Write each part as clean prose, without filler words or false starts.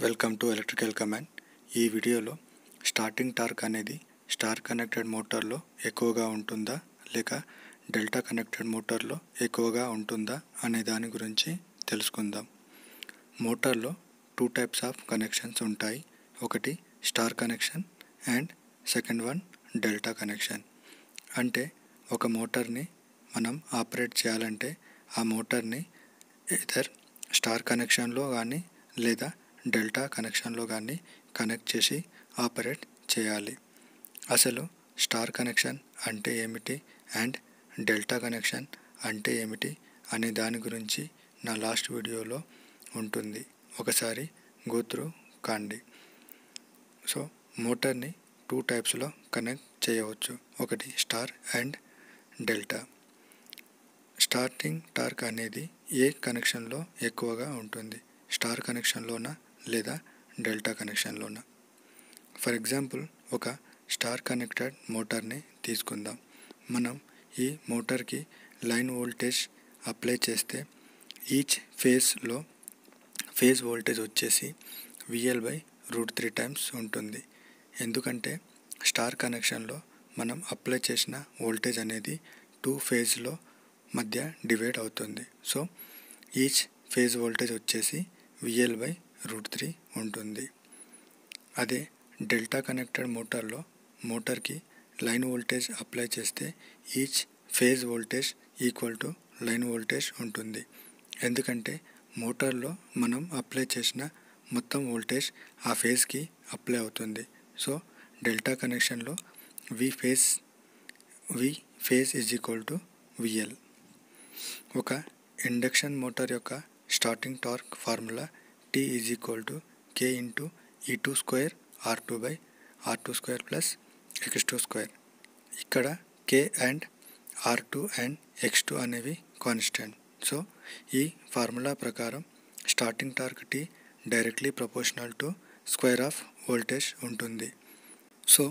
Welcome to electrical command. ఈ వీడియోలో starting torque అనేది స్టార్ కనెక్టెడ్ మోటార్లో ఎక్కువగా ఉంటుందా లేక డెల్టా కనెక్టెడ్ మోటార్లో ఎక్కువగా ఉంటుందా అనే దాని గురించి తెలుసుకుందాం. మోటార్లో 2 టైప్స్ ఆఫ్ కనెక్షన్స్ ఉంటాయి. ఒకటి star connection and second one delta connection. అంటే ఒక మోటార్ని మనం ఆపరేట్ చేయాలంటే ఆ మోటార్ని ఎయిదర్ స్టార్ కనెక్షన్లో కానీ లేదా డెల్టా కనెక్షన్లో కానీ కనెక్ట్ చేసి ఆపరేట్ చేయాలి. అసలు స్టార్ కనెక్షన్ అంటే ఏమిటి అండ్ డెల్టా కనెక్షన్ అంటే ఏమిటి అనే దాని గురించి నా లాస్ట్ వీడియోలో ఉంటుంది, ఒకసారి గోత్రూ కాండి. సో మోటార్ని 2 టైప్స్లో కనెక్ట్ చేయవచ్చు. ఒకటి star and delta. Starting torque అనేది ఏ కనెక్షన్లో ఎక్కువగా ఉంటుంది, స్టార్ కనెక్షన్లోనా లేదా డెల్టా కనెక్షన్లోనా? ఫర్ ఎగ్జాంపుల్ ఒక స్టార్ కనెక్టెడ్ మోటార్ని తీసుకుందాం. మనం ఈ మోటార్కి లైన్ వోల్టేజ్ అప్లై చేస్తే ఈచ్ ఫేజ్లో ఫేజ్ వోల్టేజ్ వచ్చేసి VL/√3 టైమ్స్ ఉంటుంది. ఎందుకంటే స్టార్ కనెక్షన్లో మనం అప్లై చేసిన వోల్టేజ్ అనేది 2 ఫేజ్లో మధ్య డివైడ్ అవుతుంది. సో ఈచ్ ఫేజ్ వోల్టేజ్ వచ్చేసి VL/√3 ఉంటుంది. అదే డెల్టా కనెక్టెడ్ మోటార్లో మోటార్కి లైన్ వోల్టేజ్ అప్లై చేస్తే each phase voltage equal to line voltage ఉంటుంది. ఎందుకంటే మోటార్లో మనం అప్లై చేసిన మొత్తం వోల్టేజ్ ఆ ఫేజ్కి అప్లై అవుతుంది. సో డెల్టా కనెక్షన్లో V phase is equal to VL. ఒక ఇండక్షన్ మోటార్ యొక్క starting torque formula T is equal to K into E2² R2/R2² plus X2². ఇక్కడ K and R2 and X2 అనేవి కాన్స్టెంట్. సో ఈ formula ప్రకారం starting torque T directly proportional to square of voltage ఉంటుంది. So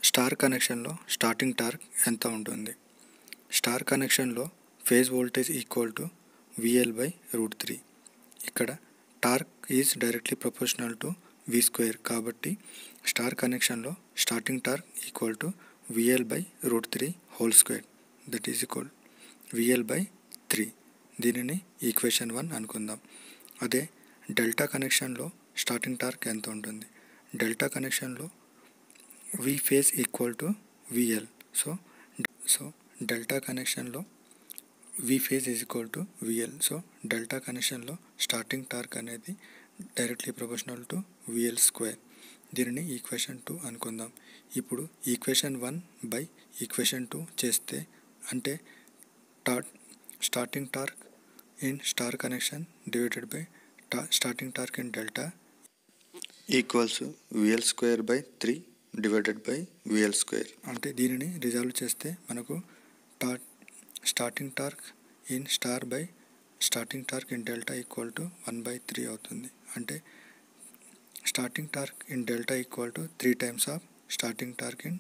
star కనెక్షన్లో starting torque ఎంత ఉంటుంది? Star కనెక్షన్లో phase voltage equal to VL/√3. ఇక్కడ torque is directly proportional to V². కాబట్టి స్టార్ కనెక్షన్లో starting torque equal to VL/√3 whole square, that is equal VL/3. దీనిని equation 1 అనుకుందాం. అదే డెల్టా కనెక్షన్లో స్టార్టింగ్ టార్క్ ఎంత ఉంటుంది? డెల్టా కనెక్షన్లో V phase equal to VL. So delta కనెక్షన్లో V phase is equal to VL. So delta కనెక్షన్లో starting torque అనేది డైరెక్ట్లీ ప్రపోర్షనల్ టు VL². దీనిని ఈక్వేషన్ 2 అనుకుందాం. ఇప్పుడు ఈక్వేషన్ 1 ఈక్వేషన్ 2 చేస్తే అంటే starting torque in star connection divided by starting torque in delta equals VL²/3 divided by VL². అంటే దీనిని resolve చేస్తే మనకు starting torque in star by starting torque in delta equal to 1/3 అవుతుంది. అంటే starting torque in delta equal to 3 times of starting torque in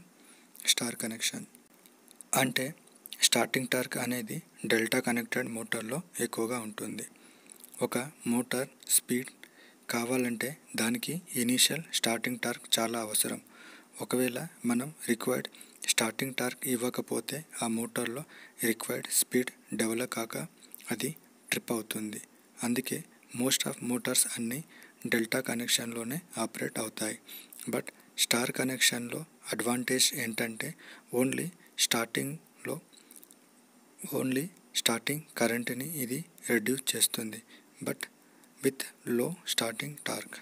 star connection. అంటే starting torque అనేది delta connected మోటార్లో ఎక్కువగా ఉంటుంది. ఒక మోటార్ స్పీడ్ కావాలంటే దానికి ఇనీషియల్ స్టార్టింగ్ టార్క్ చాలా అవసరం. ఒకవేళ మనం రిక్వైర్డ్ స్టార్టింగ్ టార్క్ ఇవ్వకపోతే ఆ మోటార్లో రిక్వైర్డ్ స్పీడ్ డెవలప్ కాక అది ట్రిప్ అవుతుంది. అందుకే మోస్ట్ ఆఫ్ మోటార్స్ అన్నీ డెల్టా కనెక్షన్లోనే ఆపరేట్ అవుతాయి. బట్ స్టార్ కనెక్షన్లో అడ్వాంటేజ్ ఏంటంటే ఓన్లీ స్టార్టింగ్ కరెంట్ని ఇది రెడ్యూస్ చేస్తుంది, బట్ విత్ లో స్టార్టింగ్ టార్క్.